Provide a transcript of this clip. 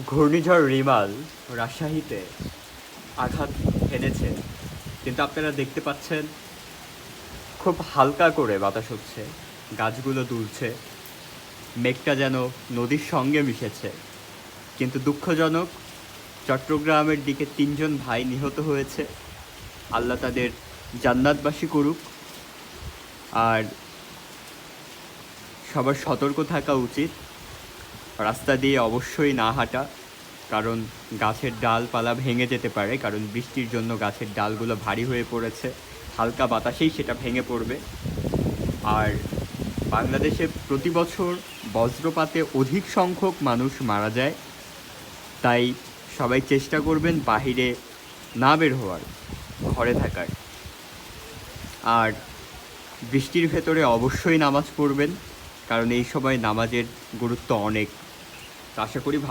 ঘূর্ণিঝড় রিমাল রাজশাহীতে আঘাত হেনেছে, কিন্তু আপনারা দেখতে পাচ্ছেন খুব হালকা করে বাতাস হচ্ছে, গাছগুলো দুলছে, মেঘটা যেন নদীর সঙ্গে মিশেছে। কিন্তু দুঃখজনক, চট্টগ্রামের দিকে 3জন ভাই নিহত হয়েছে। আল্লাহ তাদের জান্নাতবাসী করুক। আর সবার সতর্ক থাকা উচিত, রাস্তা দিয়ে অবশ্যই না হাঁটা, কারণ গাছের ডালপালা ভেঙে যেতে পারে, কারণ বৃষ্টির জন্য গাছের ডালগুলো ভারী হয়ে পড়েছে, হালকা বাতাসেই সেটা ভেঙে পড়বে। আর বাংলাদেশে প্রতি বছর বজ্রপাতে অধিক সংখ্যক মানুষ মারা যায়, তাই সবাই চেষ্টা করবেন বাহিরে না বের হওয়ার, ঘরে থাকার। আর বৃষ্টির ভেতরে অবশ্যই নামাজ পড়বেন, কারণ এই সময় নামাজের গুরুত্ব অনেক। তো আশা করি